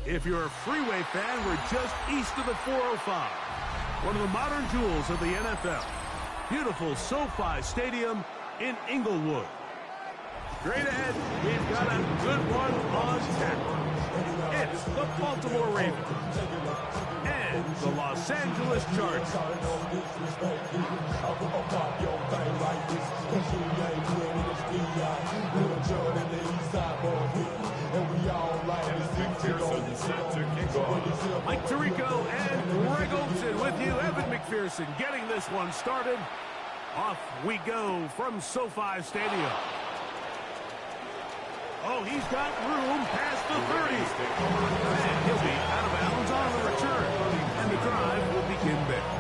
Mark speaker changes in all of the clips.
Speaker 1: If you're a freeway fan, we're just east of the 405. One of the modern jewels of the NFL. Beautiful SoFi Stadium in Inglewood. Straight ahead, we've got a good one on tap. It's the Baltimore Ravens and the Los Angeles Chargers. Mike Tirico and Greg Olsen with you. Evan McPherson getting this one started. Off we go from SoFi Stadium. Oh, he's got room past the 30. And he'll be out of bounds on the return. And the drive will begin there.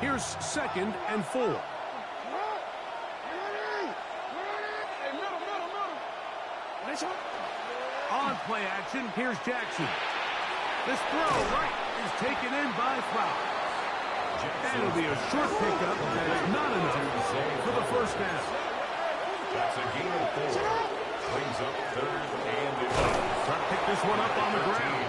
Speaker 1: Here's 2nd and 4. On play action, here's Jackson. This throw right is taken in by Flowers. And it'll be a short pickup that is not enough for the first down.
Speaker 2: That's a gain of 4. Brings up 3rd and 8.
Speaker 1: Trying to pick this one up on the ground.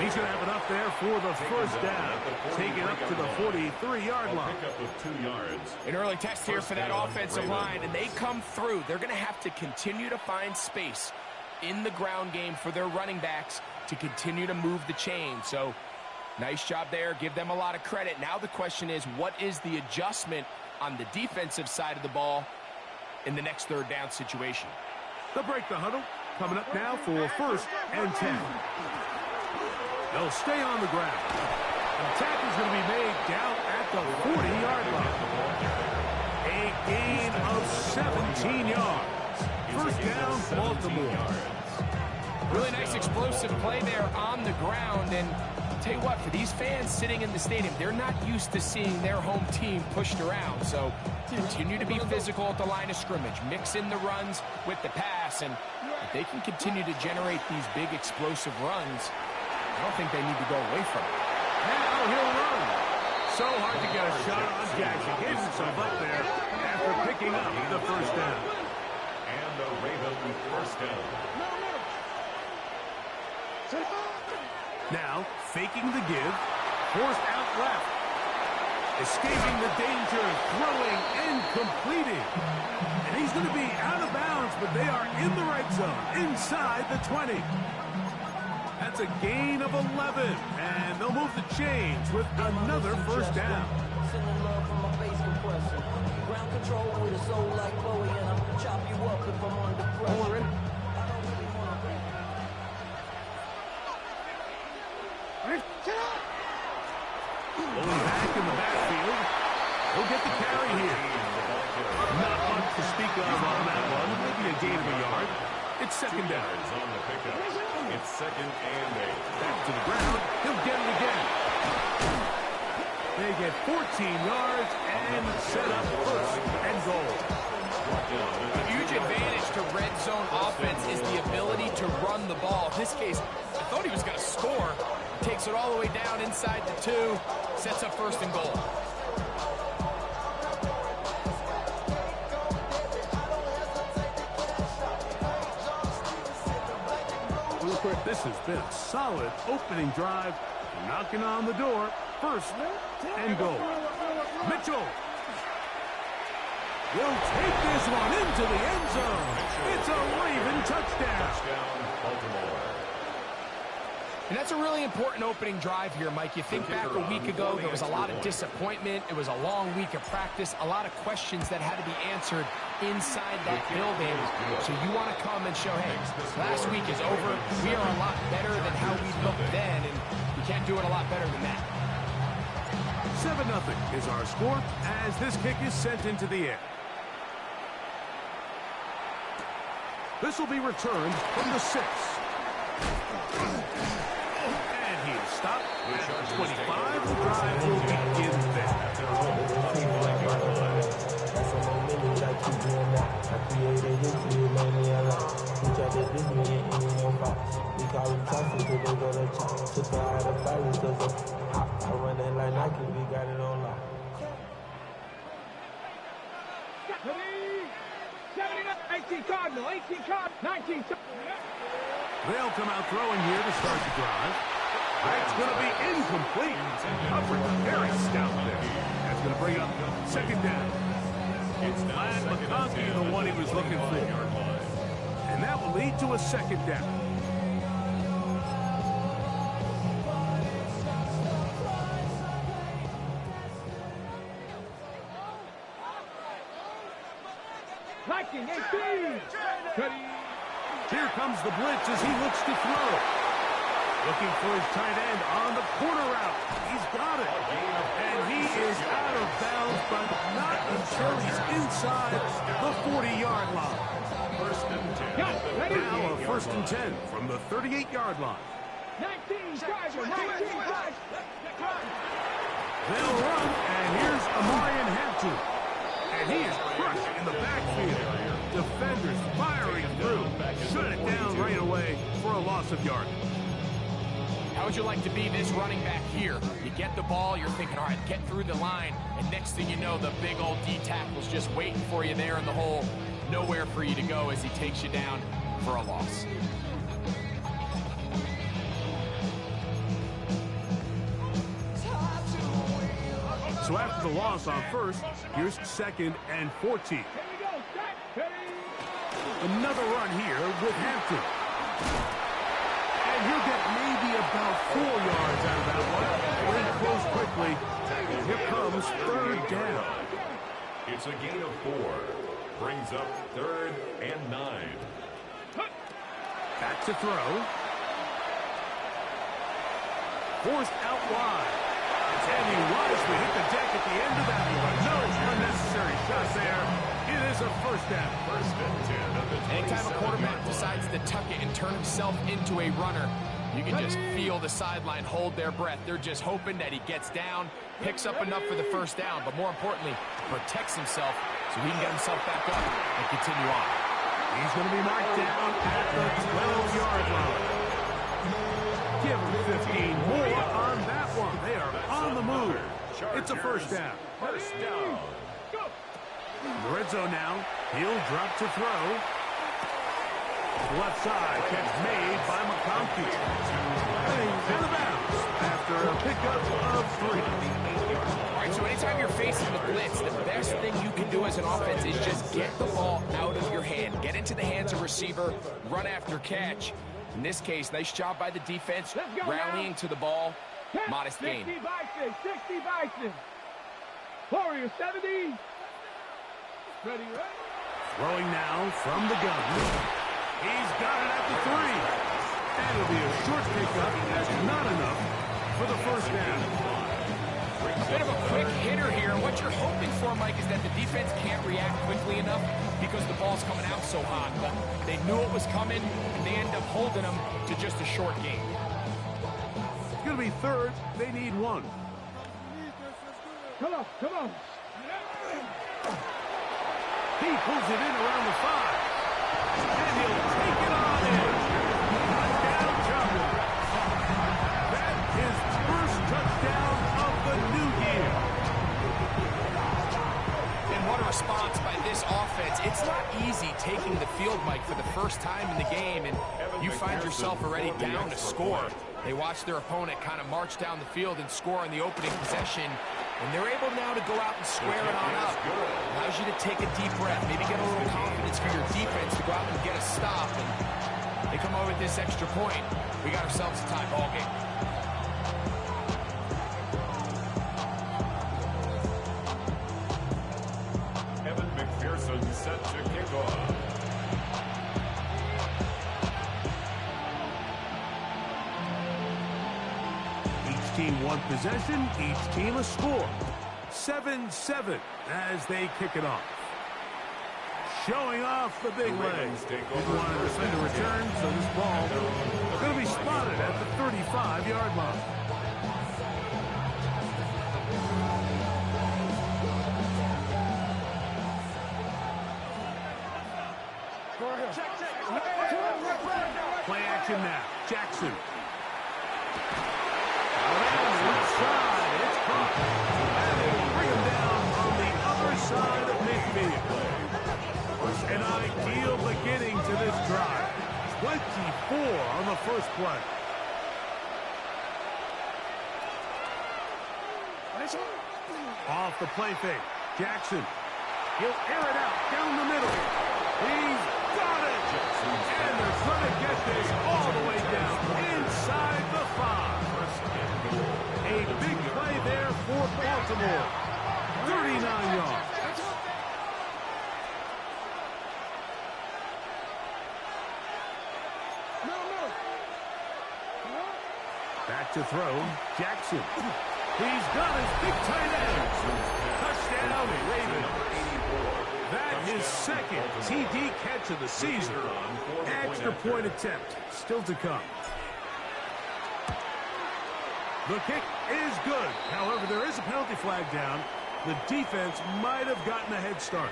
Speaker 1: He's going to have enough there for the first down. Take it up to the 43-yard line.
Speaker 2: Pick up with 2 yards.
Speaker 3: An early test here for that offensive line, and they come through. They're going to have to continue to find space in the ground game for their running backs to continue to move the chain. So, nice job there. Give them a lot of credit. Now the question is, what is the adjustment on the defensive side of the ball in the next 3rd down situation?
Speaker 1: They'll break the huddle. Coming up now for 1st and 10. They'll stay on the ground. An attack is going to be made down at the 40-yard line. A gain of 17 yards. First down, Baltimore.
Speaker 3: Really nice explosive play there on the ground. And I'll tell you what, for these fans sitting in the stadium, they're not used to seeing their home team pushed around. So continue to be physical at the line of scrimmage. Mix in the runs with the pass. And if they can continue to generate these big explosive runs, I don't think they need to go away from it.
Speaker 1: Now he'll run. So hard to get a shot on Jackson. Gave himself up there after picking up the first down.
Speaker 2: And the Ravens first down.
Speaker 1: Now, faking the give, forced out left. Escaping the danger, throwing and completing. And he's going to be out of bounds, but they are in the right zone, inside the 20. That's a gain of 11, and they'll move the chains with another first down.
Speaker 4: Sending love from my face compression. Ground control with a soul like Bowie, and I'll chop you up if I'm under pressure.
Speaker 1: Pulling back in the backfield. He'll get the carry here. Not much to speak of on that one. Maybe a gain of a yard. It's second down.
Speaker 2: On the pickup. It's 2nd and 8.
Speaker 1: Back to the ground. He'll get it again. They get 14 yards and set up first and goal.
Speaker 3: A huge advantage to red zone offense is the ability to run the ball. In this case, I thought he was going to score. Takes it all the way down inside the 2. Sets up first and goal.
Speaker 1: This has been a solid opening drive. Knocking on the door. First and goal. Mitchell will take this one into the end zone. It's a Raven touchdown.
Speaker 2: Touchdown, Baltimore.
Speaker 3: And that's a really important opening drive here, Mike. You think back a week ago, there was a lot of disappointment. It was a long week of practice, a lot of questions that had to be answered inside that building. So you want to come and show, hey, last week is over. We are a lot better than how we looked then, and you can't do it a lot better than that.
Speaker 1: 7-0 is our score as this kick is sent into the air. This will be returned from the 6. And he is stopped at 25. The drive will begin there. They'll come out throwing here to start the drive. That's going to be incomplete. Coverage very stout there. That's going to bring up second down. It's Vlad McConkey, the one he was looking for. And that will lead to a second down. Here comes the blitz as he looks to throw. Looking for his tight end on the corner route. He's got it. And he is out of bounds, but not until he's inside the 40-yard line.
Speaker 2: First and 10.
Speaker 1: Now a first and 10 from the 38-yard line.
Speaker 5: 19 driver, 19 driver.
Speaker 1: They'll run, and here's Amarian Hampton. And he is crushed in the backfield. Defenders firing through. Shut it down right away for a loss of yardage.
Speaker 3: How would you like to be this running back here? You get the ball, you're thinking, all right, get through the line, and next thing you know, the big old D tackle's just waiting for you there in the hole. Nowhere for you to go as he takes you down for a loss.
Speaker 1: So after the loss on first, here's second and 14. Another run here with Hampton. And he'll get maybe about 4 yards out of that one. Then close quickly. And here comes third down.
Speaker 2: It's a gain of 4. Brings up 3rd and 9.
Speaker 1: Back to throw. Forced out wide. And he wisely hit the deck at the end of that one. No unnecessary shot there It is a first down.
Speaker 2: First and 10 at the 27.
Speaker 3: Anytime a quarterback decides to tuck it and turn himself into a runner, you can just feel the sideline hold their breath. They're just hoping that he gets down, picks up enough for the first down, but more importantly, protects himself so he can get himself back up and continue on.
Speaker 1: He's going to be marked down at the 12-yard line. Give him 15 more on that one. They are on the move. It's a first down.
Speaker 2: First down.
Speaker 1: The red zone now. He'll drop to throw. Left side, catch made by McConkey. Out of bounds after a pickup of 3.
Speaker 3: All right, so anytime you're facing the blitz, the best thing you can do as an offense is just get the ball out of your hand. Get into the hands of receiver, run after catch. In this case, nice job by the defense, rallying to the ball. Modest gain.
Speaker 5: 60 by 6, 60 by 6. Warrior 70. Ready, right?
Speaker 1: Throwing now from the gun. He's got it at the 3. And it'll be a short pickup. That's not enough for the first down.
Speaker 3: A bit of a quick hitter here. What you're hoping for, Mike, is that the defense can't react quickly enough because the ball's coming out so hot. But they knew it was coming, and they end up holding them to just a short gain.
Speaker 1: It's going to be third. They need 1.
Speaker 5: Come on, come on.
Speaker 1: He pulls it in around the 5. And he'll take it on in. Touchdown, Cowboys. That is first touchdown of the new year.
Speaker 3: And what a response by this offense. It's not easy taking the field, Mike, for the first time in the game, and you find yourself already down to score. They watch their opponent kind of march down the field and score on the opening possession, and they're able now to go out and square it on up. Allows you to take a deep breath, maybe get a little confidence for your defense to go out and get a stop, and they come over with this extra point. We got ourselves a tie ball game.
Speaker 2: Evan McPherson set to kick off.
Speaker 1: Each team one possession, each team a score. 7-7 as they kick it off. Showing off the big legs. Didn't want to defend a return, so this ball going to be spotted at the 35-yard line. Play action now. Jackson. Left side. It's caught. And they will bring him down on the other side of midfield. An ideal beginning to this drive. 24 on the first play. Off the play fake. Jackson. He'll air it out down the middle. He's got it. And they're going to get this all the way down inside the 5. A big play there for Baltimore. 39 yards. Back to throw. Jackson. He's got his big tight end. Touchdown, Ravens. That is second TD catch of the season. Extra point attempt still to come. The kick is good. However, there is a penalty flag down. The defense might have gotten a head start.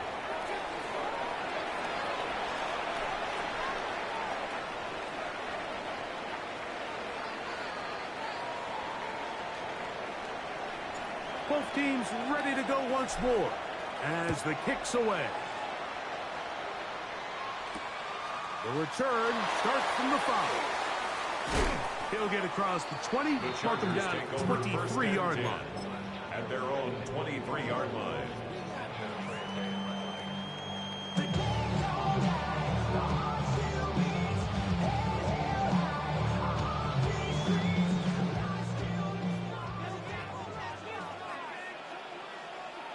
Speaker 1: Both teams ready to go once more as the kick's away. The return starts from the 5. He'll get across the 20, mark him down at the 23-yard line.
Speaker 2: At their own 23-yard line.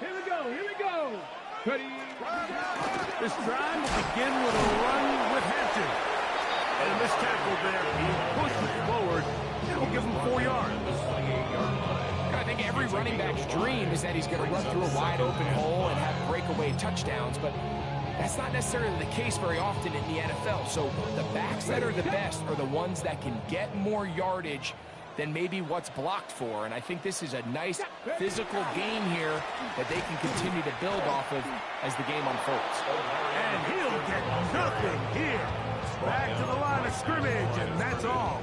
Speaker 5: Here we go. Ready.
Speaker 1: This drive will begin with a run with Hampton. And this tackle there, he pushes forward. It will give him 4 yards.
Speaker 3: I think every running back's dream is that he's going to run through a wide open hole and have breakaway touchdowns, but That's not necessarily the case very often in the NFL. So the backs that are the best are the ones that can get more yardage than maybe what's blocked for. And I think this is a nice physical game here that they can continue to build off of as the game unfolds.
Speaker 1: And he'll get nothing here. Back to the line of scrimmage, and that's all.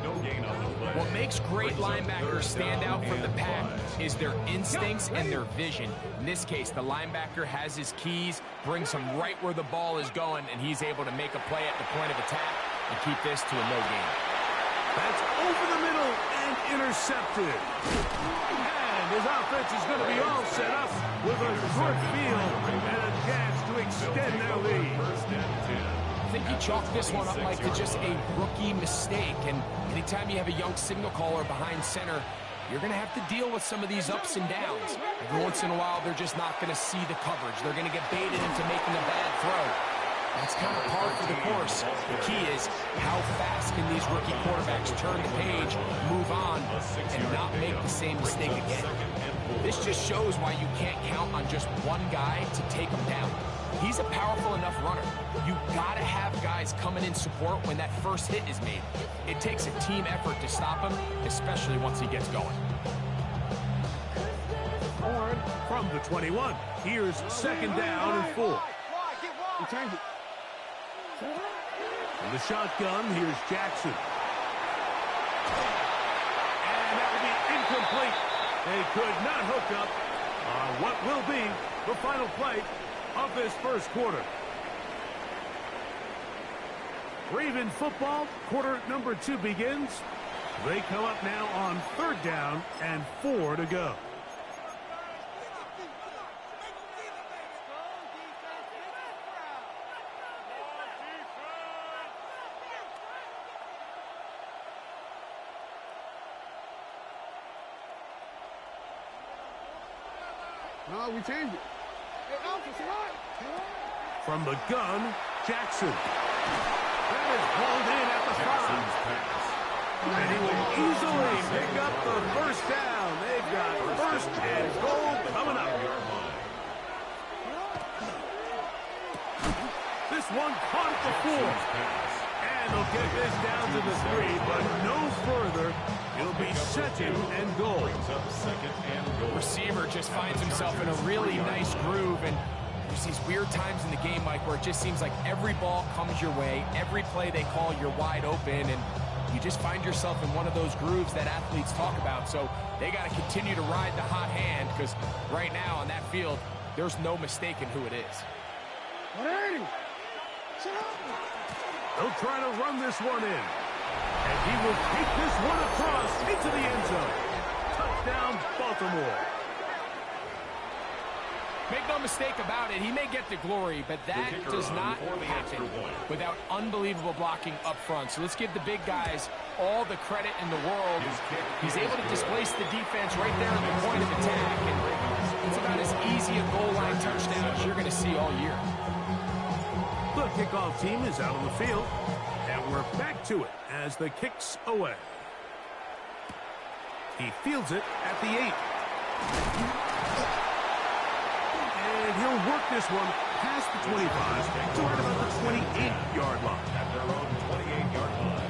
Speaker 2: No gain on the play.
Speaker 3: What makes great linebackers stand out from the pack is their instincts and their vision. In this case, the linebacker has his keys, brings him right where the ball is going, and he's able to make a play at the point of attack and keep this to a no gain.
Speaker 1: That's over the middle and intercepted. And his offense is going to be all set up with a short field and a chance to extend their lead.
Speaker 3: I think you chalk this one up, Mike, to just a rookie mistake. And anytime you have a young signal caller behind center, you're going to have to deal with some of these ups and downs. Every once in a while, they're just not going to see the coverage. They're going to get baited into making a bad throw. That's kind of par for the course. The key is how fast can these rookie quarterbacks turn the page, move on, and not make the same mistake again. This just shows why you can't count on just one guy to take him down. He's a powerful enough runner. You gotta have guys coming in support when that first hit is made. It takes a team effort to stop him, especially once he gets going.
Speaker 1: From the 21, here's second down and 4. From the shotgun, here's Jackson. And that will be incomplete. They could not hook up on what will be the final play of this first quarter. Raven football, quarter number 2 begins. They come up now on third down and 4 to go.
Speaker 5: No, we changed it.
Speaker 1: From the gun, Jackson. That is pulled in at the 5. And he will easily pick up the first down. They've got first and goal coming up. This one caught at the 4. And they'll get this down to the 3, but no further. It'll be second and goal.
Speaker 3: Receiver just finds himself in a really nice groove, and there's these weird times in the game, Mike, where it just seems like every ball comes your way, every play they call, you're wide open, and you just find yourself in one of those grooves that athletes talk about. So they got to continue to ride the hot hand, because right now on that field, there's no mistaking who it is.
Speaker 1: They'll try to run this one in. And he will take this one across into the end zone. Touchdown, Baltimore.
Speaker 3: Make no mistake about it, he may get the glory, but that does not happen without unbelievable blocking up front. So let's give the big guys all the credit in the world. He's able to displace the defense right there at the point of attack, and it's about as easy a goal line touchdown as you're going to see all year.
Speaker 1: The kickoff team is out on the field, and we're back to it as the kick's away. He fields it at the 8. And he'll work this one past the 25 to right about the 28-yard line.
Speaker 2: At their own 28-yard line.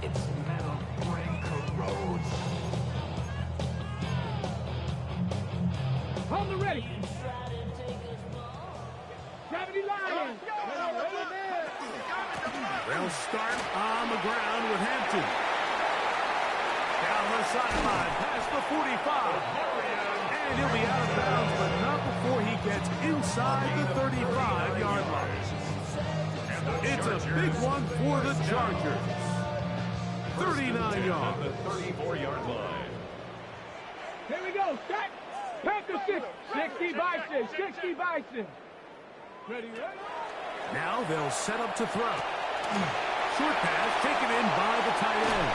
Speaker 4: It's metal brain corrodes.
Speaker 5: Hold it ready. 70 Lions.
Speaker 1: They'll start on the ground with Hampton. Down the sideline, past the 45. And he'll be out of bounds, but not before he gets inside the 35-yard line. It's a big one for the Chargers. 39 yards.
Speaker 2: At the 34-yard line.
Speaker 5: Here we go. Set. Packers 60 Bison. 60 Bison. Ready, ready?
Speaker 1: Now they'll set up to throw. Short pass taken in by the tight end.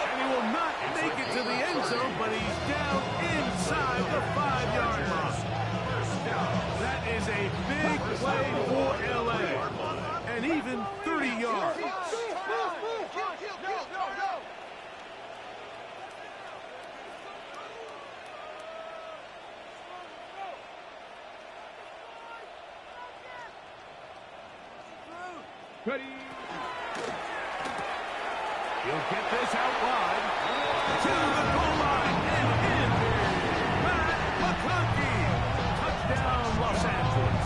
Speaker 1: And he will not make it to the end zone, but he's down inside the 5-yard line. That is a big play for L.A. And even 30 yards.
Speaker 5: Ready.
Speaker 1: He'll get this out wide. To the goal line and in. Matt McConkey. Touchdown, Los Angeles.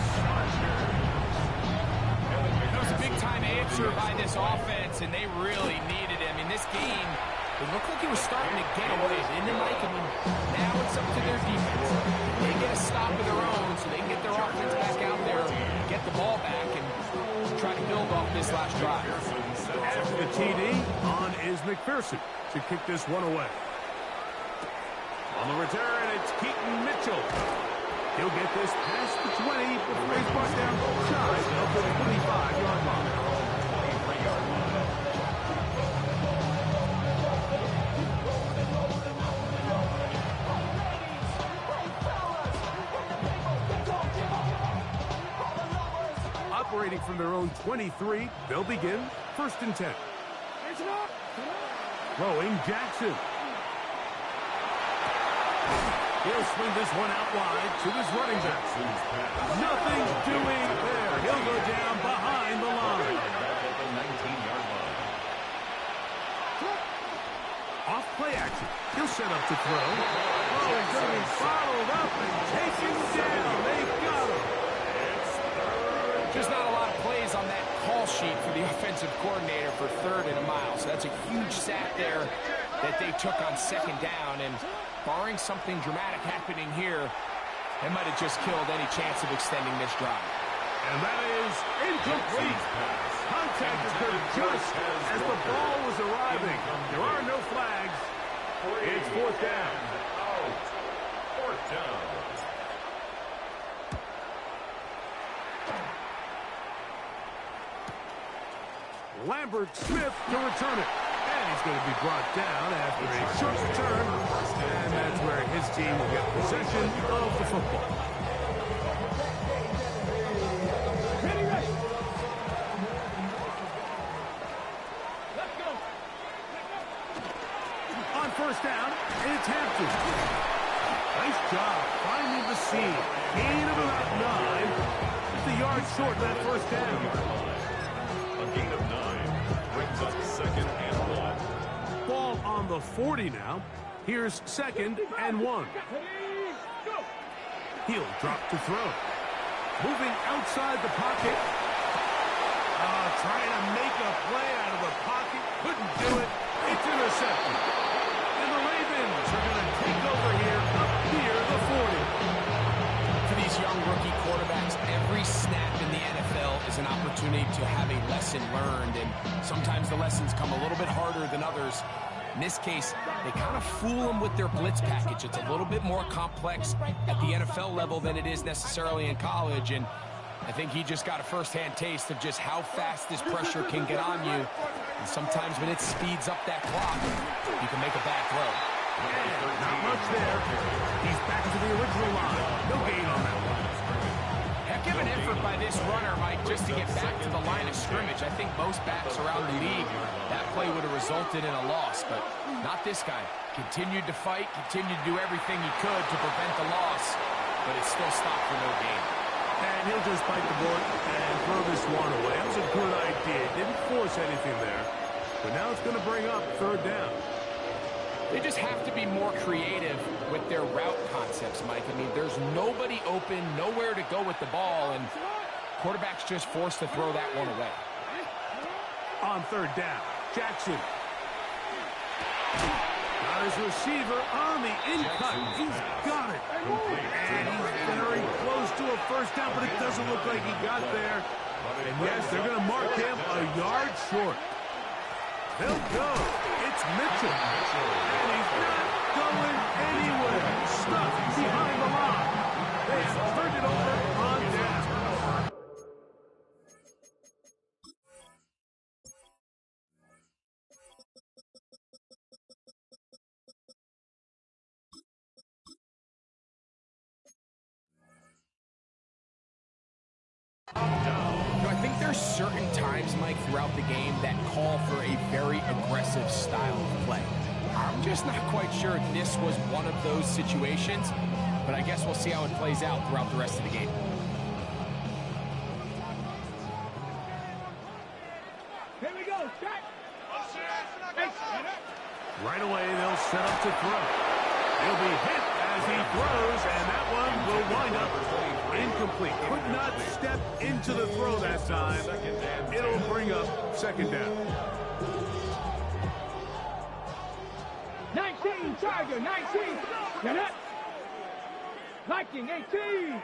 Speaker 3: It was a big-time answer by this offense, and they really needed it. I mean, this game, it looked like it was starting to get away, didn't it, Mike? I mean, now it's up to their defense. They get a stop of their own so they can get their offense back out there, get the ball back, and try to build off this last drive.
Speaker 1: After the TD, on is McPherson to kick this one away. On the return, it's Keaton Mitchell. He'll get this past the 20 before he's brought down shy of the 25-yard line. Operating from their own 23, they'll begin 1st and 10. Throwing Jackson. He'll swing this one out wide to his running back. Nothing doing there. He'll go down behind the line. Off play action. He'll set up to throw. Oh, he's going to be followed up and taken down. They got him.
Speaker 3: Just not a lot of plays on that call sheet for the offensive coordinator for 3rd and a mile. So that's a huge sack there that they took on 2nd down. And barring something dramatic happening here, they might have just killed any chance of extending this drive.
Speaker 1: And that is incomplete. Contact occurred just as the ball was arriving. There are no flags. It's 4th down.
Speaker 2: Out. 4th down.
Speaker 1: Lambert Smith to return it. And he's going to be brought down after a short return. And that's where his team will get possession of the football.
Speaker 5: Ready, ready. Let's go.
Speaker 1: On 1st down, it's Hampton. Nice job finding the seam. Gain of about 9. Just a yard short of that 1st down.
Speaker 2: A gain of 9 brings up 2nd and 1.
Speaker 1: Ball on the 40 now. Here's 2nd and 1.
Speaker 5: Ready, go.
Speaker 1: He'll drop to throw. Moving outside the pocket. Trying to make a play out of the pocket. Couldn't do it. It's intercepted. And the Ravens are going to take over here up near the 40.
Speaker 3: For these young rookie quarterbacks, every snap in the NFL is an opportunity to have a lesson learned, and sometimes the lessons come a little bit harder than others. In this case, they kind of fool them with their blitz package. It's a little bit more complex at the NFL level than it is necessarily in college, and I think he just got a first-hand taste of just how fast this pressure can get on you, and sometimes when it speeds up that clock, you can make a bad throw.
Speaker 1: Not much there. He's back to the original line. No gain on that one.
Speaker 3: Heck of an effort by this runner, Mike, just to get back to the line of scrimmage. I think most backs around the league, that play would have resulted in a loss, but not this guy. Continued to fight, continued to do everything he could to prevent the loss, but it still stopped for no gain.
Speaker 1: And he'll just bite the bullet and throw this one away. That was a good idea. Didn't force anything there. But now it's going to bring up 3rd down.
Speaker 3: They just have to be more creative with their route concepts, Mike. I mean, there's nobody open, nowhere to go with the ball, and quarterback's just forced to throw that one away.
Speaker 1: On 3rd down, Jackson. Got his receiver on the in-cut. He's got it. And he's very close to a 1st down, but it doesn't look like he got there. And yes, they're going to mark him a yard short. He'll go. It's Mitchell. And he's not going anywhere. Stuck behind the line. They have turned it over on down.
Speaker 3: I think there's certain times, Mike, throughout the game that call for a very aggressive style of play. I'm just not quite sure if this was one of those situations, but I guess we'll see how it plays out throughout the rest of the game.
Speaker 5: go. Set. Hey, stand up.
Speaker 1: Right away, they'll set up to throw. He'll be hit as he throws, and that one will wind up incomplete. Could not step into the throw that time. It'll bring up second down.
Speaker 5: 19, Tiger, 19. Get up. Viking, 18.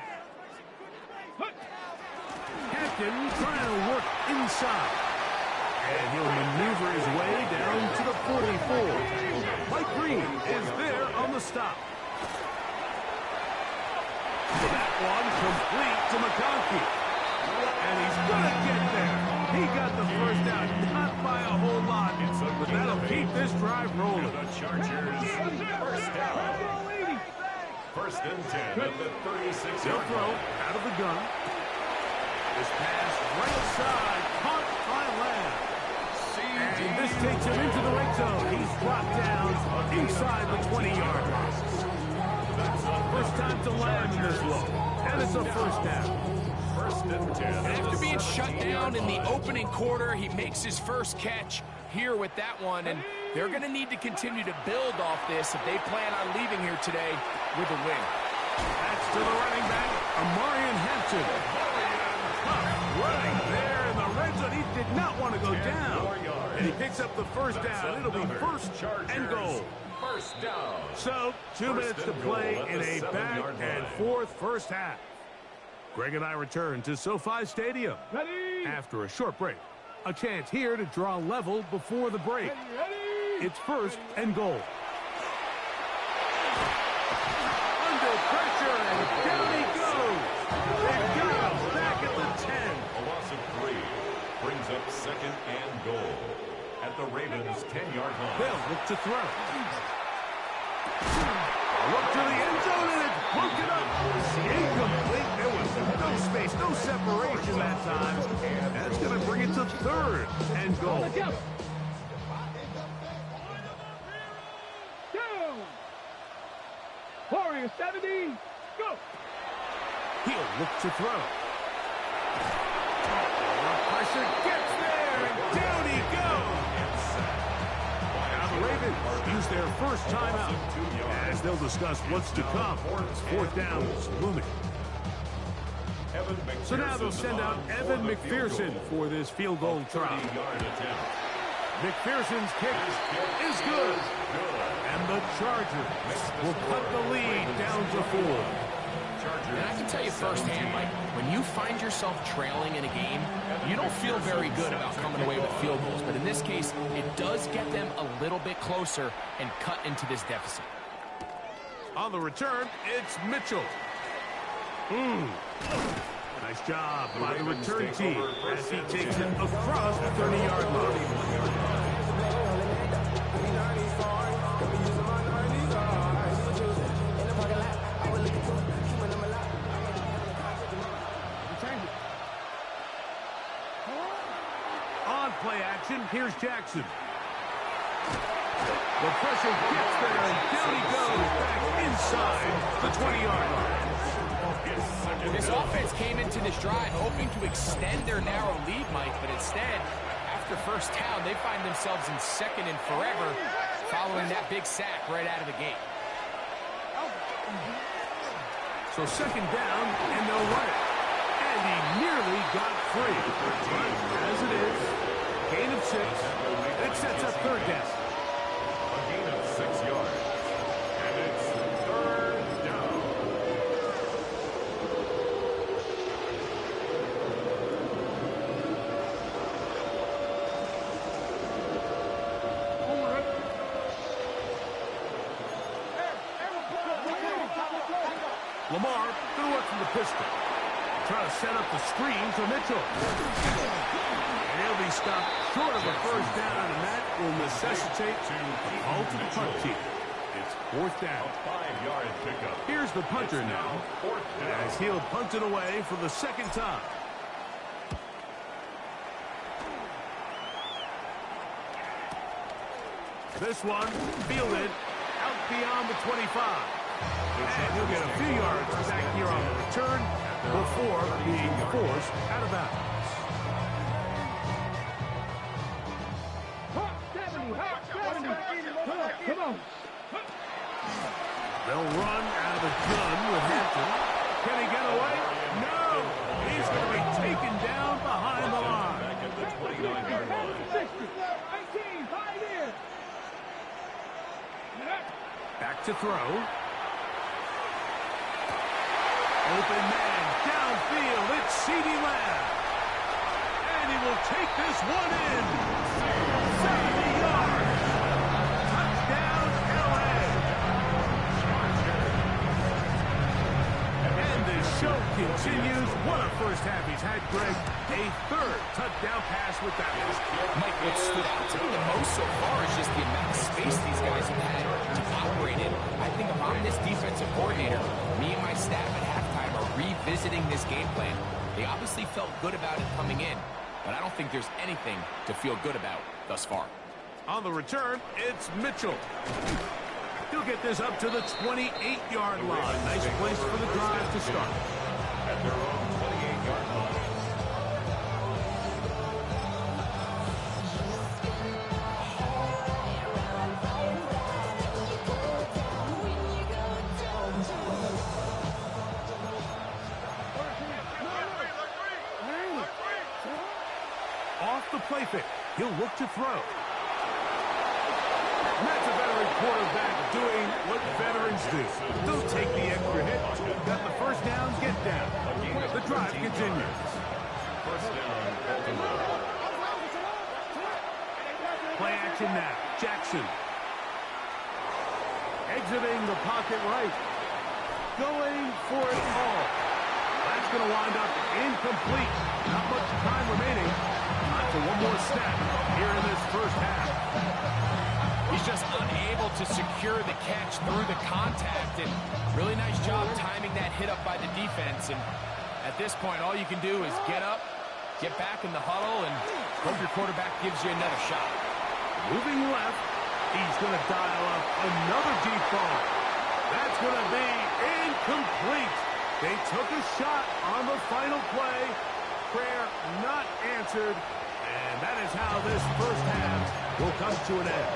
Speaker 1: Captain trying to work inside. And he'll maneuver his way down to the 44. Mike Green is there on the stop. That one complete to McConkey. And he's going to get there. He got the first down, not by a whole lot, but that'll keep this drive rolling.
Speaker 2: The Chargers, first down. First and 10 at the 36-yard
Speaker 1: They'll throw out of the gun. This pass right side, caught by Lamb. And this takes him into the red zone. He's dropped down inside the 20-yard line. First time to Lamb in this one. And it's a first down.
Speaker 2: First and 10.
Speaker 3: After being shut down in the opening quarter, he makes his first catch here with that one, and they're going to need to continue to build off this if they plan on leaving here today with a win.
Speaker 1: That's to the running back, Amarian Hampton. Right there in the red zone. He did not want to go down. And he picks up the first down. It'll be first and goal.
Speaker 2: First down.
Speaker 1: So, 2 minutes to play in a back and forth first half. Greg and I return to SoFi Stadium.
Speaker 5: Ready.
Speaker 1: After a short break, a chance here to draw level before the break.
Speaker 5: Ready.
Speaker 1: It's first and goal. Under pressure, and down he goes. They've got him back at the 10.
Speaker 2: A loss of 3 brings up second and goal at the Ravens' 10-yard line.
Speaker 1: They'll look to throw. Look to the end zone, and it's broken up. Incomplete. There was no space, no separation that time. That's going to bring it to third and goal.
Speaker 5: Down. Warrior 70. Go.
Speaker 1: He'll look to throw. The pressure gets there, and down he goes. Now the Ravens use their first timeout, as they'll discuss what's to come. Fourth down is looming. So now they'll send out Evan McPherson for this field goal try. McPherson's kick is good. And the Chargers will cut the lead down to 4.
Speaker 3: And I can tell you firsthand, Mike, when you find yourself trailing in a game, you don't feel very good about coming away with field goals. But in this case, it does get them a little bit closer and cut into this deficit.
Speaker 1: On the return, it's Mitchell. Nice job by the return team as he takes it across the 30-yard line. On play action, here's Jackson. The pressure gets there, and down he goes back inside the 20-yard line.
Speaker 3: This offense came into this drive hoping to extend their narrow lead, Mike, but instead, after first down, they find themselves in second and forever following that big sack right out of the gate.
Speaker 1: So second down, and they'll run it. And he nearly got free. But as it is, gain of 6, it sets up third down.
Speaker 2: A gain of 6 yards. And it's third down.
Speaker 1: Lamar, good work from the pistol. Trying to set up the screen to Mitchell. And he'll be stopped short of a first down, and that will necessitate a halt to the punt team. It's fourth down.
Speaker 2: A 5-yard pickup.
Speaker 1: Here's the punter now,
Speaker 2: Fourth down.
Speaker 1: as he'll punt it away for the second time. This one fielded out beyond the 25. And he'll get a few yards back here on the return before being forced out of bounds. to throw. Open man, downfield, it's CeeDee Lamb. And he will take this one in. 70 yards. Touchdown, LA. And the show continues. What a first half he's had, Greg. A third touchdown pass with that one.
Speaker 3: Mike, what stood out to me the most so far is just the amount of space these guys have had to operate in. I think if I'm this defensive coordinator, me and my staff at halftime are revisiting this game plan. They obviously felt good about it coming in, but I don't think there's anything to feel good about thus far.
Speaker 1: On the return, it's Mitchell. He'll get this up to the 28-yard line. Nice place for the drive to start.
Speaker 2: At their own 28-yard line.
Speaker 1: Off the play fake. He'll look to throw. And that's a veteran quarterback doing what veterans do. Don't take the extra hit. Got the first down, get down. The drive continues.
Speaker 2: First down, Baltimore.
Speaker 1: Play action now. Jackson. Exiting the pocket right. Going for it all. That's going to wind up incomplete. Not much time remaining. Time for one more snap here in this first half.
Speaker 3: He's just unable to secure the catch through the contact, and really nice job timing that hit up by the defense. And at this point, all you can do is get up, get back in the huddle, and hope your quarterback gives you another shot.
Speaker 1: Moving left, he's going to dial up another deep ball. That's going to be incomplete. They took a shot on the final play. Prayer not answered. And that is how this first half will come to an end.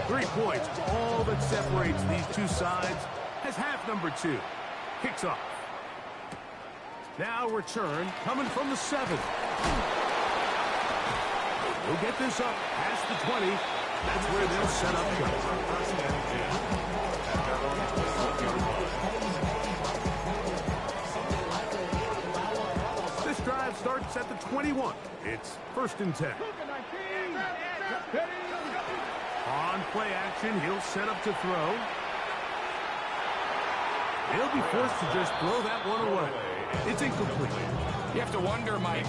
Speaker 1: 3 points, all that separates these two sides, as half number 2 kicks off. Now return coming from the 7. We'll get this up past the 20. That's where they'll set up shop. This drive starts at the 21. It's 1st and 10. On play action, he'll set up to throw. He'll be forced to just throw that one away. It's incomplete.
Speaker 3: You have to wonder, Mike,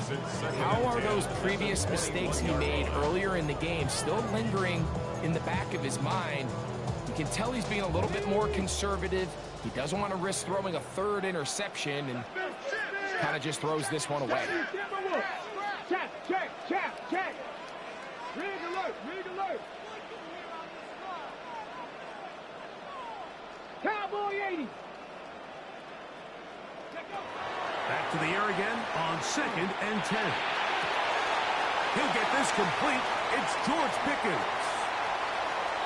Speaker 3: how are those previous mistakes he made earlier in the game still lingering in the back of his mind? You can tell he's being a little bit more conservative. He doesn't want to risk throwing a 3rd interception and kind of just throws this one away.
Speaker 5: Check, check, check, check. Rig alert, rig alert. Cowboy 80.
Speaker 1: Back to the air again on 2nd and 10. He'll get this complete. It's George Pickens.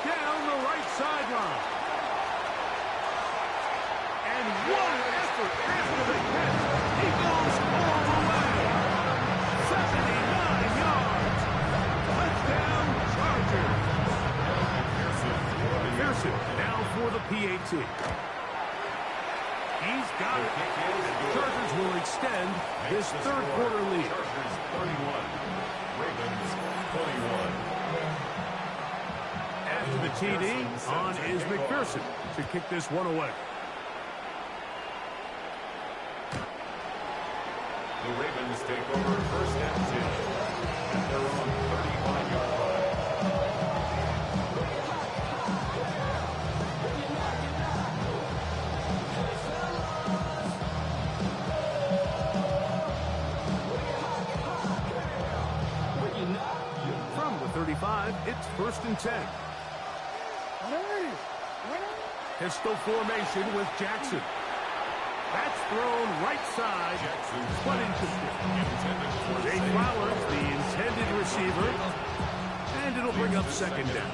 Speaker 1: Down the right sideline. And what an effort after the catch. He goes all the way. 79 yards. Touchdown, Chargers. Pearson now for the PAT. He's got it. Chargers will extend this 3rd quarter lead.
Speaker 2: Chargers 31. Ravens 21.
Speaker 1: After the TD, on is McPherson to kick this one away.
Speaker 2: The Ravens take over 1st and 10 at their own 35-yard line.
Speaker 1: From the 35, it's 1st and 10. Pistol formation with Jackson. That's thrown right side, but incomplete. Jay Flowers, the intended receiver, and it'll bring up 2nd down.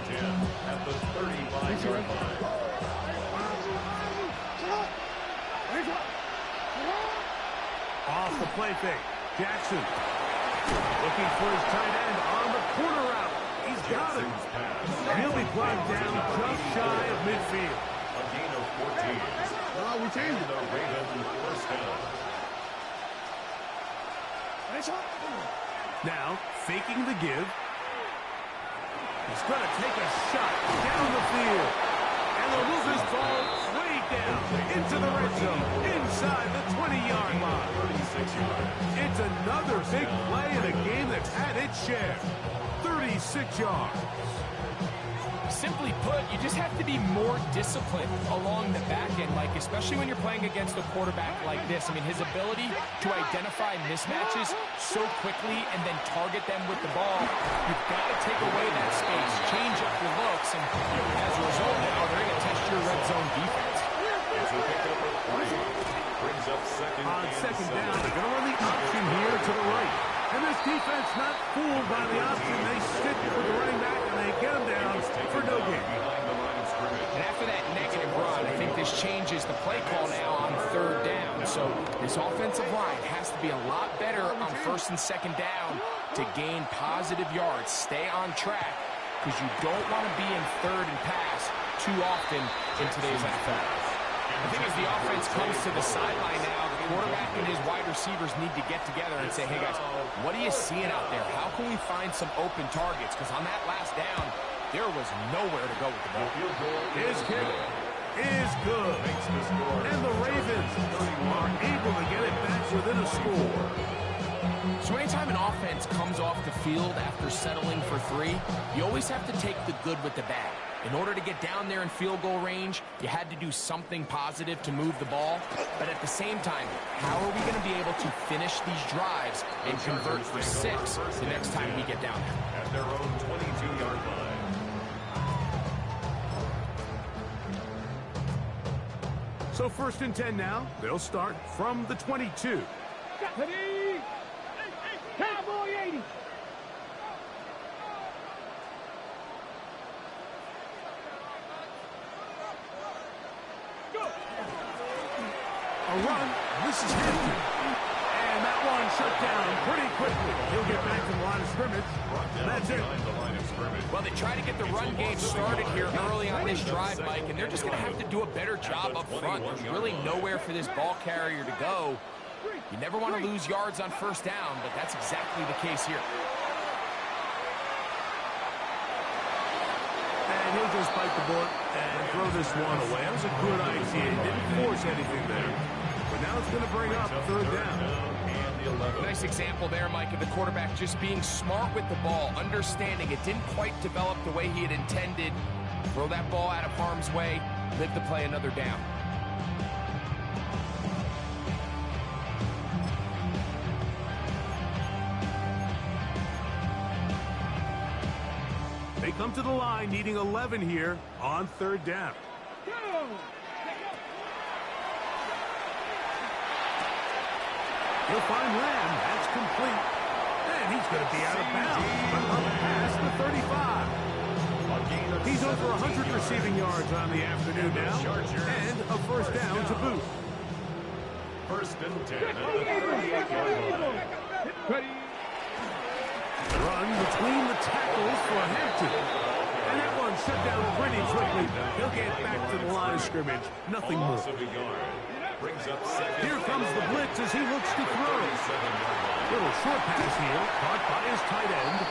Speaker 2: At the 35-yard line.
Speaker 1: Off the play fake, Jackson. Looking for his tight end on the corner route. He's got it. And he'll be plugged down just shy of midfield.
Speaker 2: A gain of 14.
Speaker 1: Oh, we changed it.
Speaker 2: The Ravens first down.
Speaker 1: Now, faking the give. He's going to take a shot down the field. And they'll move his ball way down into the red zone, inside the 20-yard line.
Speaker 2: 36 yards.
Speaker 1: It's another big play in a game that's had its share. 36 yards.
Speaker 3: Simply put, you just have to be more disciplined along the back end, Mike, especially when you're playing against a quarterback like this. I mean, his ability to identify mismatches so quickly and then target them with the ball, you've got to take away that space, change up your looks, and as a result now, they're going to test your red zone defense.
Speaker 2: It's a pickup of 3. Brings up second
Speaker 1: On
Speaker 2: and
Speaker 1: second
Speaker 2: 7.
Speaker 1: down, they're going to run the option here to the right. And this defense not fooled by the option. They stick with the running back, and they get him down for no gain.
Speaker 2: Behind the line of scrimmage.
Speaker 3: And after that negative run, I think this changes the play call now on third down. So this offensive line has to be a lot better on first and second down to gain positive yards. Stay on track because you don't want to be in third and pass too often in today's NFL. I think as the offense comes to the sideline now, the quarterback and his wide receivers need to get together and say, hey, guys, what are you seeing out there? How can we find some open targets? Because on that last down, there was nowhere to go with the ball.
Speaker 1: His kick is good. And the Ravens are able to get it back within a score.
Speaker 3: So anytime an offense comes off the field after settling for 3, you always have to take the good with the bad. In order to get down there in field goal range, you had to do something positive to move the ball. But at the same time, how are we going to be able to finish these drives and convert for 6 the next time we get down there?
Speaker 2: At their own 22-yard line.
Speaker 1: So first and 10 now. They'll start from the 22.
Speaker 5: Cowboy 80.
Speaker 1: A run. This is Hampton. And that one shut down pretty quickly. He'll get back to the line of scrimmage. That's it.
Speaker 2: Behind the line of scrimmage.
Speaker 3: Well, they try to get the run game started here early on this drive, Mike, and they're just going to have to do a better job up front. There's really nowhere for this ball carrier to go. You never want to lose yards on first down, but that's exactly the case here.
Speaker 1: And he'll just bite the bullet and throw this one away. That was a good idea. He didn't force anything there. But now it's going to bring up third down.
Speaker 2: And the 11.
Speaker 3: Nice example there, Mike, of the quarterback just being smart with the ball, understanding it didn't quite develop the way he had intended. Throw that ball out of harm's way, live to play another down.
Speaker 1: They come to the line needing 11 here on third down. He'll find Lamb. That's complete. And he's going to be out of bounds. But up past the 35. He's over 100 receiving yards on the afternoon now. And a first down to boot.
Speaker 2: First and 10 at the 38-yard line.
Speaker 1: Run between the tackles for Hampton. And that one shut down pretty quickly. He'll get back to the line of scrimmage. Nothing more.
Speaker 2: Loss of a yard. Brings up second.
Speaker 1: Here comes the blitz as he looks to throw. Little short pass here, caught by his tight end.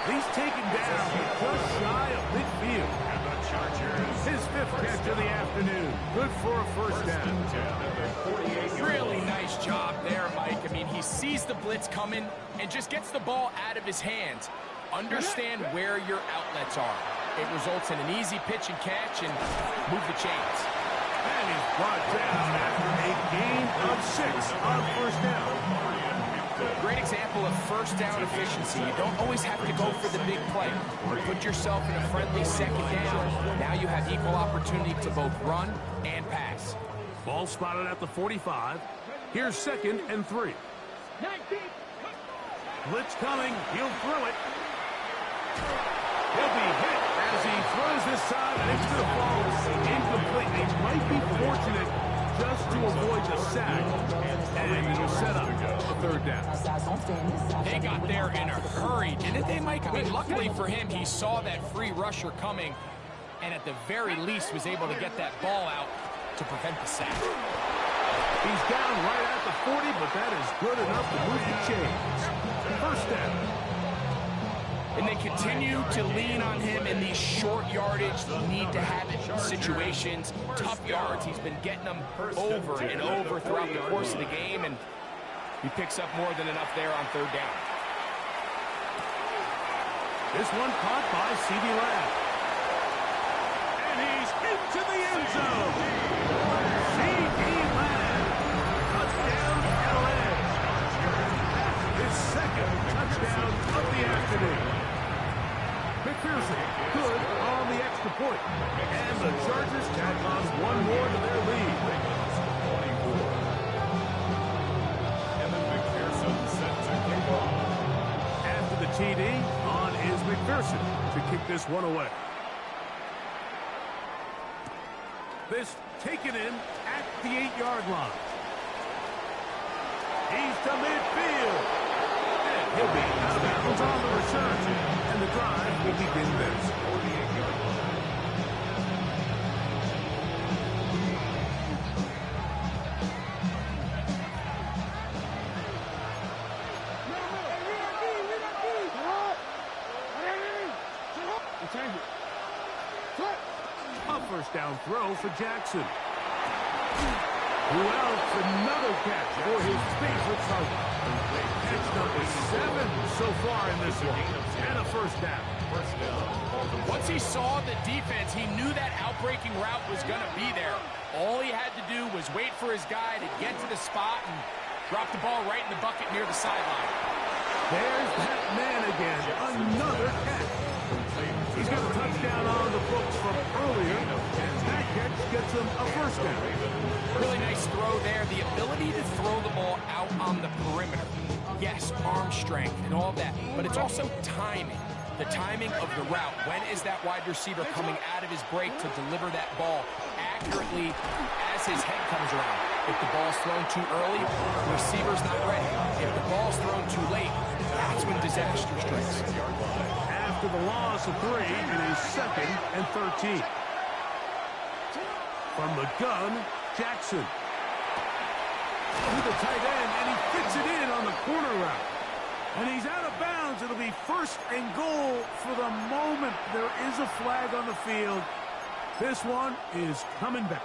Speaker 1: He's taken down just shy of midfield.
Speaker 2: And the Chargers.
Speaker 1: His 5th catch of the afternoon. Good for a first down.
Speaker 2: 10 at the 48-yard
Speaker 3: Really nice job there, Mike. I mean, he sees the blitz coming and just gets the ball out of his hands. Understand where your outlets are. It results in an easy pitch and catch and move the chains.
Speaker 1: And he's brought down after a gain of 6 on first down.
Speaker 3: Great example of first down efficiency. You don't always have to go for the big play. You put yourself in a friendly second down. Now you have equal opportunity to both run and pass.
Speaker 1: Ball spotted at the 45. Here's 2nd and 3. Blitz coming. He'll throw it. He'll be hit as he throws this side, and it's going to fall incomplete. They might be fortunate just to avoid the sack, and it'll set up a third down.
Speaker 3: They got there in a hurry, didn't they, Mike? I mean, luckily for him, he saw that free rusher coming, and at the very least was able to get that ball out to prevent the sack.
Speaker 1: He's down right at the 40, but that is good enough to move the chains. First down.
Speaker 3: And they continue to lean on him in these short yardage, need to have it situations, tough yards. He's been getting them over and over throughout the course of the game, and he picks up more than enough there on third down.
Speaker 1: This one caught by C.D. Lamb. And he's into the end zone. C.D. Lamb. Touchdown, LA. His second touchdown of the afternoon. McPherson, good on the extra point. And the Chargers tack on one more to their lead.
Speaker 2: And then McPherson set to kick off.
Speaker 1: After the TD, on is McPherson to kick this one away. This taken in at the 8-yard line. He's to midfield. And he'll be out of bounds on the return. And the drive will begin this. 48-yard line. A first down throw for Jackson. Who else? Another catch for his favorite target. Catch number 7 so far in this one. And a first down.
Speaker 3: Once he saw the defense, he knew that outbreaking route was going to be there. All he had to do was wait for his guy to get to the spot and drop the ball right in the bucket near the sideline.
Speaker 1: There's that man again. Another catch. He's got a touchdown on the books from earlier, and that catch gets him a first down.
Speaker 3: Really nice throw there. The ability to throw the ball out on the perimeter. Yes, arm strength and all that, but it's also timing. The timing of the route. When is that wide receiver coming out of his break to deliver that ball accurately as his head comes around? If the ball's thrown too early, the receiver's not ready. If the ball's thrown too late, that's when disaster strikes.
Speaker 1: After the loss of 3, it is 2nd and 13. From the gun, Jackson. To the tight end, and he fits it in on the corner route. And he's out of bounds. It'll be 1st and goal for the moment. There is a flag on the field. This one is coming back.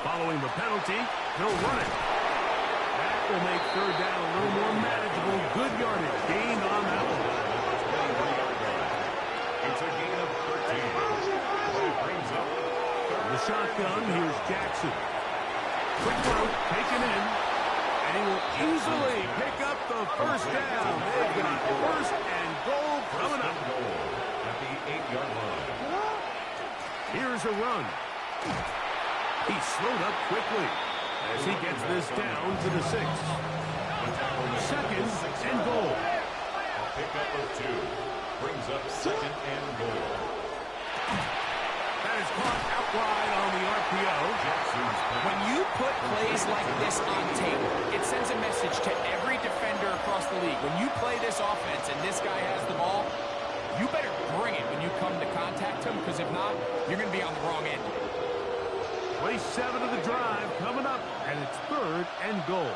Speaker 1: Following the penalty, he'll run it. That will make third down a little more manageable. Good yardage gained on that one.
Speaker 2: It's a gain of 13. That brings up
Speaker 1: The shotgun, here's Jackson. Quick throw, taken in. And he will easily pick up the first down. They've got 1st and goal coming up.
Speaker 2: at the 8-yard line.
Speaker 1: Here's a run. He slowed up quickly as he gets this down to the 6. 2nd and goal.
Speaker 2: A pickup of 2 brings up 2nd and goal.
Speaker 1: That is caught out wide on the RPO.
Speaker 3: When you put plays like this on tape, it sends a message to every defender across the league. When you play this offense and this guy has the ball, you better bring it when you come to contact him, because if not, you're going to be on the wrong end.
Speaker 1: Play 7 of the drive coming up, and it's 3rd and goal.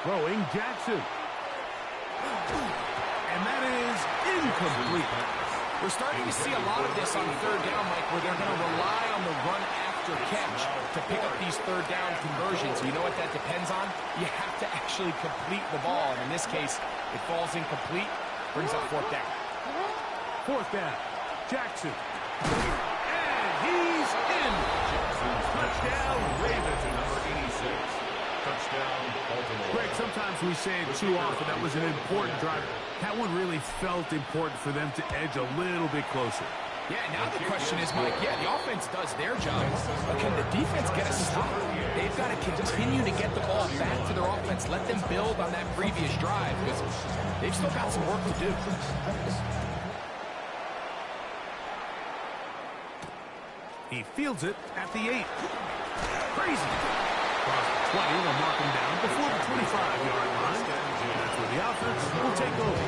Speaker 1: Throwing Jackson. And that is incomplete.
Speaker 3: We're starting to see a lot of this on 3rd down, Mike, where they're going to rely on the run after catch to pick up these 3rd down conversions. You know what that depends on? You have to actually complete the ball, and in this case, it falls incomplete, brings up 4th down.
Speaker 1: 4th down. Jackson. He's in. Touchdown, Ravens.
Speaker 2: Number 86. Touchdown, Baltimore.
Speaker 1: Greg, sometimes we say it too often. That was an important drive. That one really felt important for them to edge a little bit closer.
Speaker 3: Yeah, now the question is, Mike, yeah, the offense does their job, but can the defense get a stop? They've got to continue to get the ball back to their offense, let them build on that previous drive, because they've still got some work to do.
Speaker 1: He fields it at the 8. Crazy. Across the 20, they'll mark him down before the 25-yard line. That's where the offense will take over.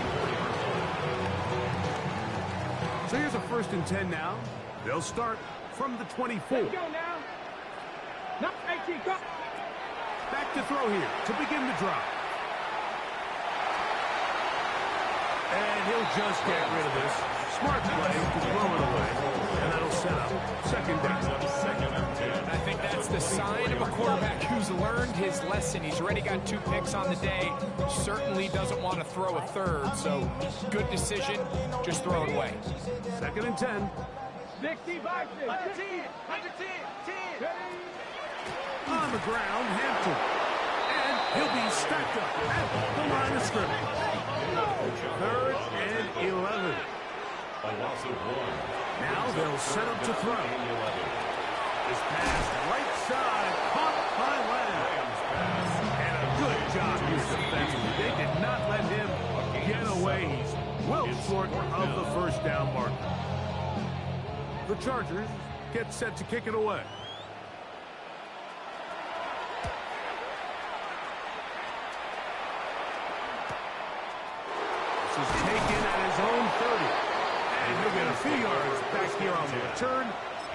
Speaker 1: So here's a 1st and 10 now. They'll start from the 24.
Speaker 5: Let's go now. No, 18, go.
Speaker 1: Back to throw here to begin the drive. And he'll just get rid of this. Smart play to throw it away. And that'll set up 2nd down.
Speaker 3: I think that's the sign of a quarterback who's learned his lesson. He's already got 2 picks on the day. Certainly doesn't want to throw a 3rd. So good decision. Just throw it away.
Speaker 1: 2nd and 10.
Speaker 5: 60 by 6. 110. 10.
Speaker 1: On the ground, Hampton. And he'll be stacked up at the line of scrimmage. 3rd and 11.
Speaker 2: A loss of 1.
Speaker 1: Now they'll set up to throw. This pass right side, caught by Lamb. And a good job here defensively. They did not let him get away. He's well short of the 1st down mark. The Chargers get set to kick it away. This is taken at his own 30. And he'll get a few yards back here on the return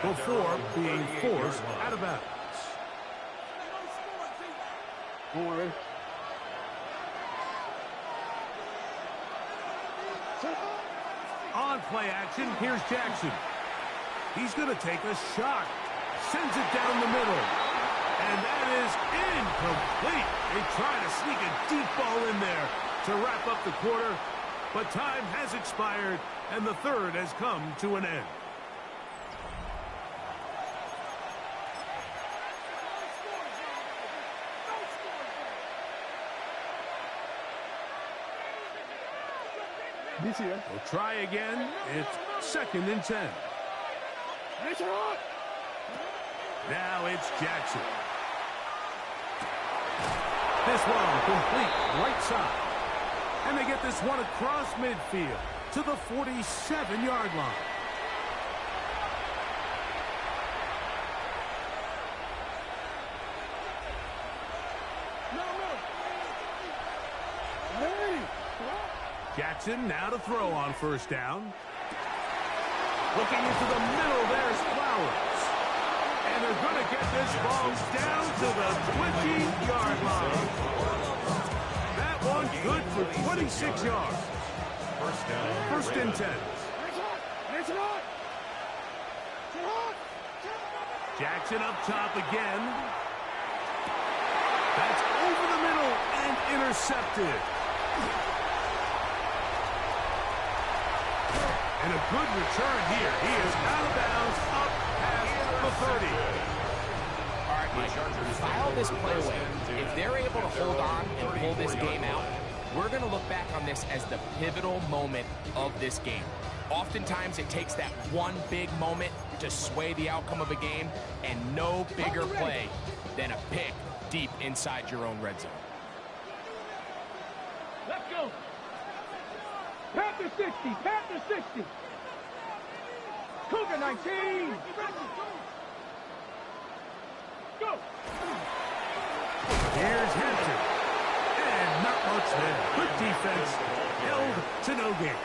Speaker 1: before being forced out of bounds. On play action, here's Jackson. He's going to take a shot. Sends it down the middle. And that is incomplete. They try to sneak a deep ball in there to wrap up the quarter. But time has expired, and the 3rd has come to an end. We'll try again. It's 2nd and 10. Now it's Jackson. This one complete right side. And they get this one across midfield to the 47-yard line. Jackson now to throw on 1st down. Looking into the middle, there's Flowers. And they're going to get this ball down to the 20-yard line. That one good for 26 yards.
Speaker 2: 1st down.
Speaker 1: 1st and 10. Jackson up top again. That's over the middle and intercepted. And a good return here. He is out of bounds up past the 30.
Speaker 3: All right, Mike, file this play away. If they're able to hold on and pull this game out, we're going to look back on this as the pivotal moment of this game. Oftentimes, it takes that one big moment to sway the outcome of a game, and no bigger play than a pick deep inside your own red zone.
Speaker 5: Let's go. Panther 60. Panther 60. Cougar 19. Go.
Speaker 1: Here's Hampton. And not much there. Good defense. Held to no gain.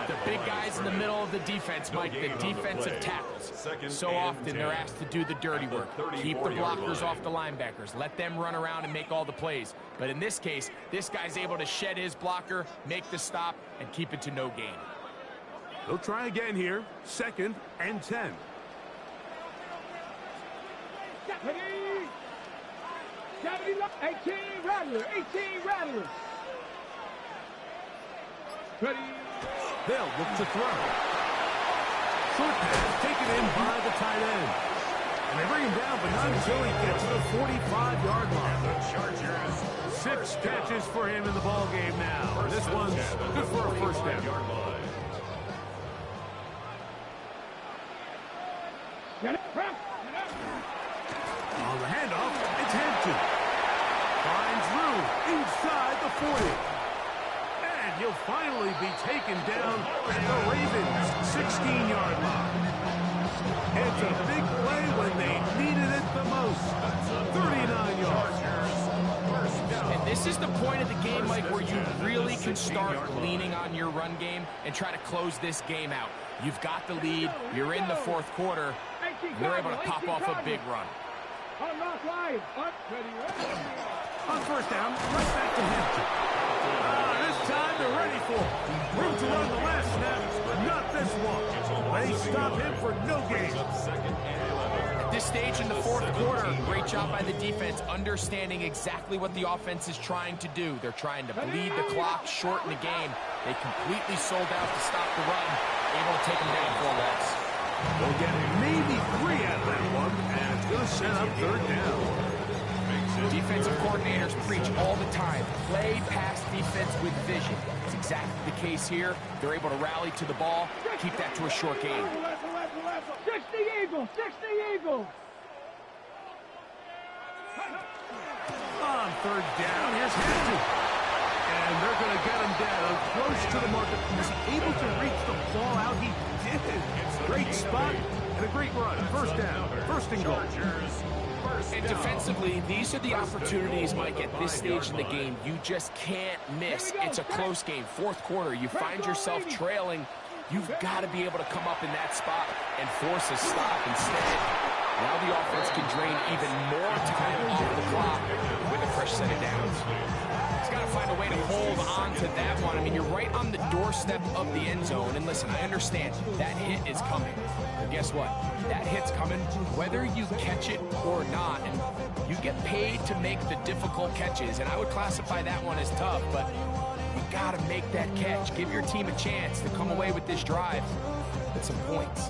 Speaker 3: The big guys in the middle of the defense, Mike, the defensive tackles. So often they're asked to do the dirty work. Keep the blockers off the linebackers. Let them run around and make all the plays. But in this case, this guy's able to shed his blocker, make the stop, and keep it to no gain.
Speaker 1: They'll try again here. 2nd and 10.
Speaker 5: Ready? 18 Rattler. 18 Rattler. Ready?
Speaker 1: They'll look to throw. Short pass taken in by the tight end. And they bring him down, but not until he gets to the 45-yard line. The Chargers. 6 catches for him in the ball game now. This one's good for a 1st down.
Speaker 5: Get it.
Speaker 1: On the handoff, it's Hampton. Finds room inside the 40. And he'll finally be taken down at the Ravens' 16-yard line. It's a big play when they needed it the most. 39 yards.
Speaker 3: And this is the point of the game, Mike, where you really can start leaning on your run game and try to close this game out. You've got the lead. You're in the fourth quarter. And they're able to pop off a big run.
Speaker 5: Unlock line. Up. Ready.
Speaker 1: On first down, right back to Hampton. This time they're ready for it. Room to run the last snap, but not this one. They stop him for no gain.
Speaker 3: At this stage in the fourth quarter, great job by the defense, understanding exactly what the offense is trying to do. They're trying to bleed the clock, shorten the game. They completely sold out to stop the run, able to take them down for a loss.
Speaker 1: We'll get maybe 3 out of that one, and it's going to set up third down.
Speaker 3: Defensive coordinators preach all the time, play pass defense with vision. It's exactly the case here. They're able to rally to the ball, keep that to a short game.
Speaker 5: 60 Eagles, 60 Eagles.
Speaker 1: On third down, here's Hampton. And they're going to get him down close to the marker. Was he able to reach the ball out? He did. Great spot and a great run. First down, first and goal.
Speaker 3: And defensively, these are the opportunities, Mike, at this stage in the game. You just can't miss. It's a close game. Fourth quarter, you find yourself trailing. You've got to be able to come up in that spot and force a stop instead. Now the offense can drain even more time off the clock with a fresh set of downs. He's got to find a way to hold on to that one. I mean, you're right on the doorstep of the end zone. And listen, I understand that hit is coming. But guess what? That hit's coming whether you catch it or not. And you get paid to make the difficult catches. And I would classify that one as tough, but you got to make that catch. Give your team a chance to come away with this drive with some points.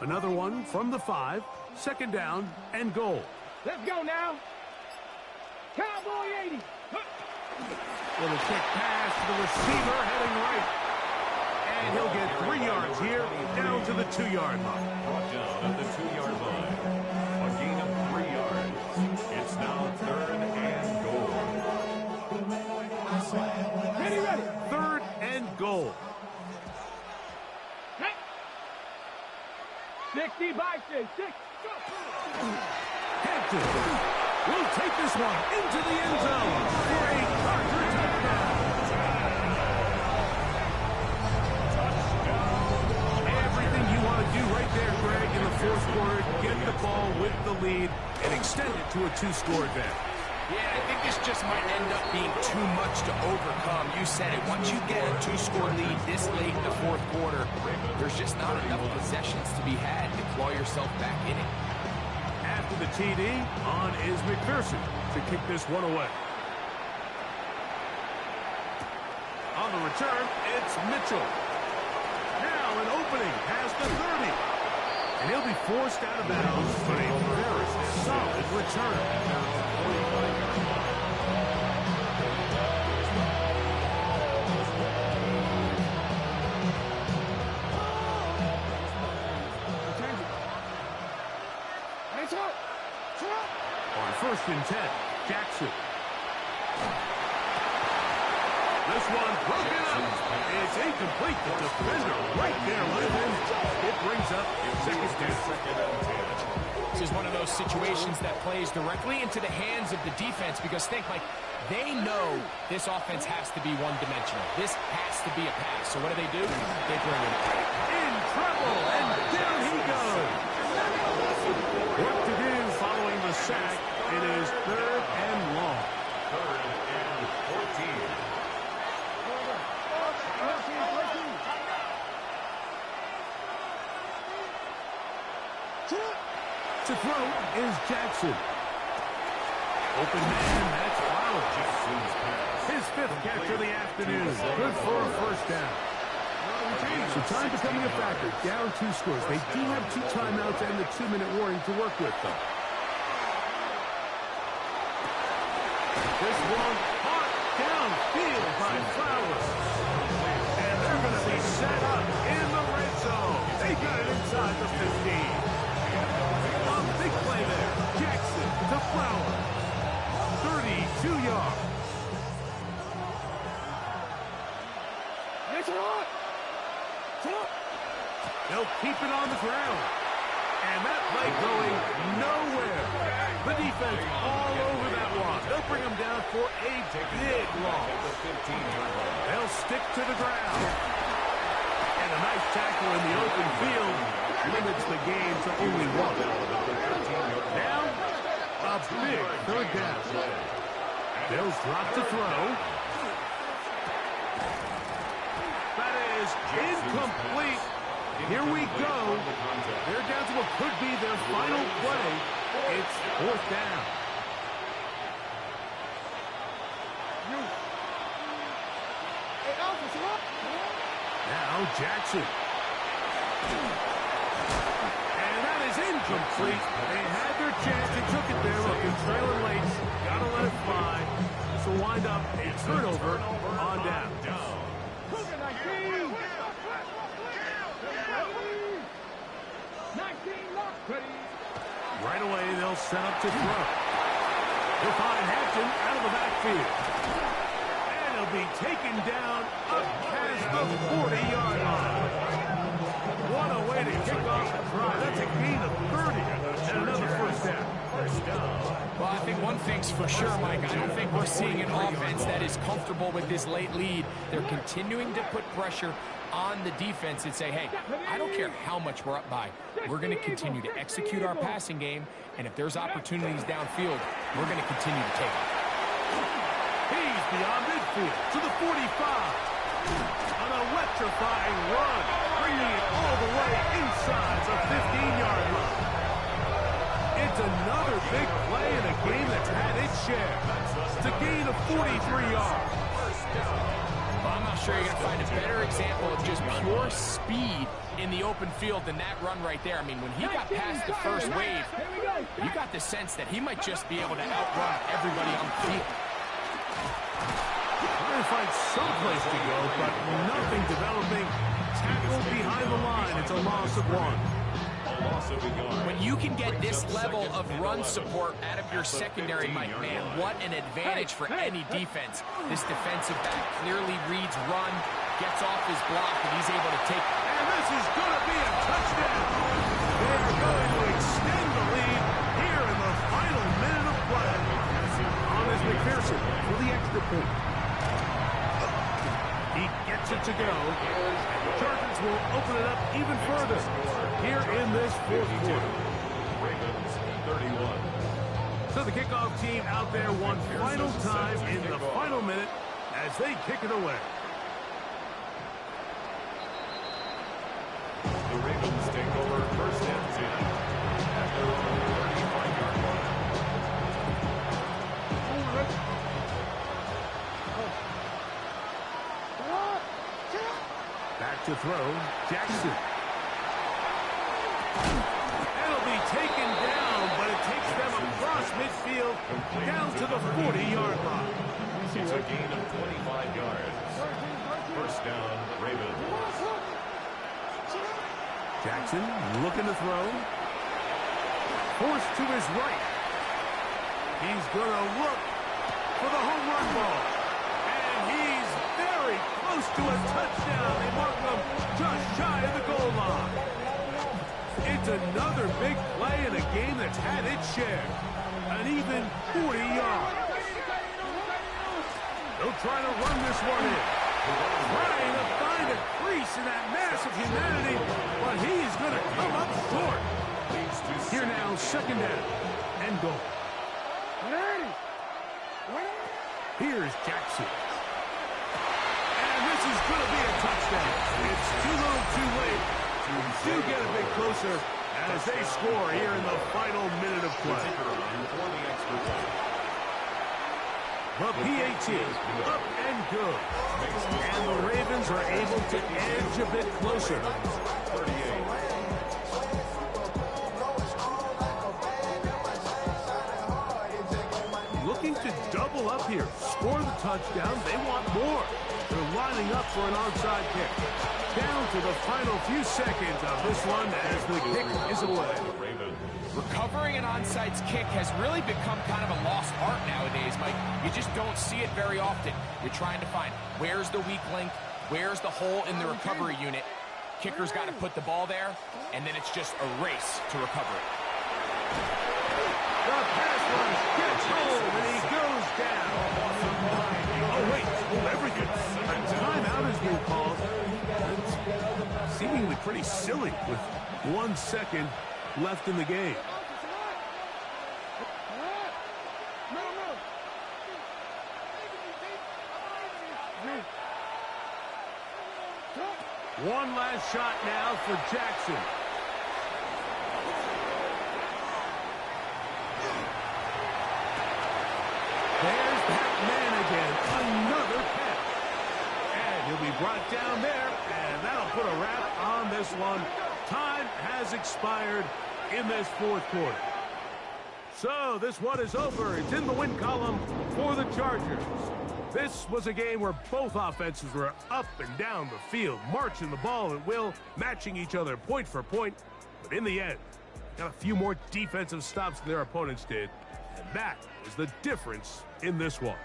Speaker 1: Another one from the 5, second down and goal.
Speaker 5: Let's go now. Cowboy 80.
Speaker 1: Little quick pass to the receiver heading right. And he'll get 3 yards here, down to the 2-yard line.
Speaker 2: Brought down at the 2-yard line. A gain of 3 yards. It's now third and goal.
Speaker 5: Ready.
Speaker 1: Third and goal.
Speaker 5: 60 Bison, 6.
Speaker 1: Hampton will take this one into the end zone for a Carter touchdown. Everything you want to do right there, Greg, in the fourth quarter, get the ball with the lead and extend it to a 2-score advantage.
Speaker 3: Yeah, I think this just might end up being too much to overcome. You said it. Once you get a 2-score lead this late in the fourth quarter, there's just not enough possessions to be had to claw yourself back in it.
Speaker 1: After the TD, on is McPherson to kick this one away. On the return, it's Mitchell. Now an opening past the 30. And he'll be forced out of bounds, but a very solid return. On first and 10, Jackson. This one broken up. It's incomplete. The defender right there with him. It brings up second down.
Speaker 3: This is one of those situations that plays directly into the hands of the defense because think, Mike, they know this offense has to be one-dimensional. This has to be a pass. So what do? They bring it
Speaker 1: in trouble, and down he goes. What to do following the sack? It is third and long.
Speaker 2: Third and 14.
Speaker 1: To throw is Jackson. Open man, that's Flowers. His 5th catch of the afternoon. Good for a first down. So time becoming a factor. Down 2 scores. They do have 2 timeouts and the 2-minute warning to work with, though. This one caught downfield by Flowers. And they're set up in the red zone. They got it inside the 15. A big play there. Jackson to Flower. 32 yards. They'll keep it on the ground. And that play going nowhere. The defense all over that one. They'll bring them down for a big loss. They'll stick to the ground. And a nice tackle in the open field limits the game to only one. Now, a big third down. Bills drop to throw. That is incomplete. Here we go. They're down to what could be their final play. It's fourth down. Now Jackson. And that is incomplete. They had their chance. They took it there. Look, they're trailing late. Got to let it fly. This will wind up a turnover on down. Right away, they'll set up to throw. They'll find Hampton out of the backfield. And he'll be taken down up past the 40-yard line. What a way to kick off the drive. That's a gain of 30 and another first down.
Speaker 3: Well, I think one thing's for sure, Mike. I don't think we're seeing an offense that is comfortable with this late lead. They're continuing to put pressure on the defense and say, hey, I don't care how much we're up by. We're going to continue to execute our passing game, and if there's opportunities downfield, we're going to continue to take them.
Speaker 1: He's beyond midfield to the 45. An electrifying run, bringing it all the way inside the 15-yard line. It's another big play in a game that's had its share. It's a gain of 43 yards.
Speaker 3: Well, I'm not sure you're going to find a better example of just pure speed in the open field than that run right there. I mean, when he got past the first wave, you got the sense that he might just be able to outrun everybody on the field.
Speaker 1: Trying to find some place to go, but nothing developing. Tackle behind the line. It's a loss of one.
Speaker 3: When you can get this level of run support out of your secondary, Mike, man, what an advantage for any defense. This defensive back clearly reads run, gets off his block, and he's able to take.
Speaker 1: And this is going to be a touchdown. They're going to extend the lead here in the final minute of play. On is McPherson for the extra point. He gets it to go. And the Chargers will open it up even further here in this fourth quarter.
Speaker 2: Ravens 31.
Speaker 1: So the kickoff team out there one final time in the final minute as they kick it away.
Speaker 2: The Ravens take over first and 10 at their 35-yard line.
Speaker 1: Back to throw, Jackson. It'll be taken down, but it takes them across midfield down to the 40-yard line.
Speaker 2: It's a gain of 25 yards. First down, Ravens.
Speaker 1: Jackson looking to throw. Forced to his right. He's going to look for the home run ball. And he's very close to a touchdown. They mark him just shy of the goal line. It's another big play in a game that's had its share. An even 40 yards. They'll try to run this one in. Trying to find a crease in that mass of humanity, but he's going to come up short. Here now, second down and goal. Here's Jackson. And this is going to be a touchdown. It's too little too late. Do get a bit closer as they score here in the final minute of play. The PAT up and good. And the Ravens are able to edge a bit closer.
Speaker 2: 38.
Speaker 1: Looking to double up here. Score the touchdown. They want more. They're lining up for an onside kick. down to the final few seconds of this one as the kick is away.
Speaker 3: Recovering an onside kick has really become kind of a lost art nowadays, Mike. You just don't see it very often. You're trying to find where's the weak link, where's the hole in the recovery unit. Kicker's got to put the ball there, and then it's just a race to recover it.
Speaker 1: The pass rush gets home, and he goes down. Oh, wait, hold everything. A timeout is being called. Seemingly pretty silly with 1 second left in the game. One last shot now for Jackson. There's that man again. Another catch. And he'll be brought down there, and that'll put a wrap on this one. Time has expired in this fourth quarter. So this one is over. It's in the win column for the Chargers. This was a game where both offenses were up and down the field, marching the ball at will, matching each other point for point. But in the end, got a few more defensive stops than their opponents did. And that was the difference in this one.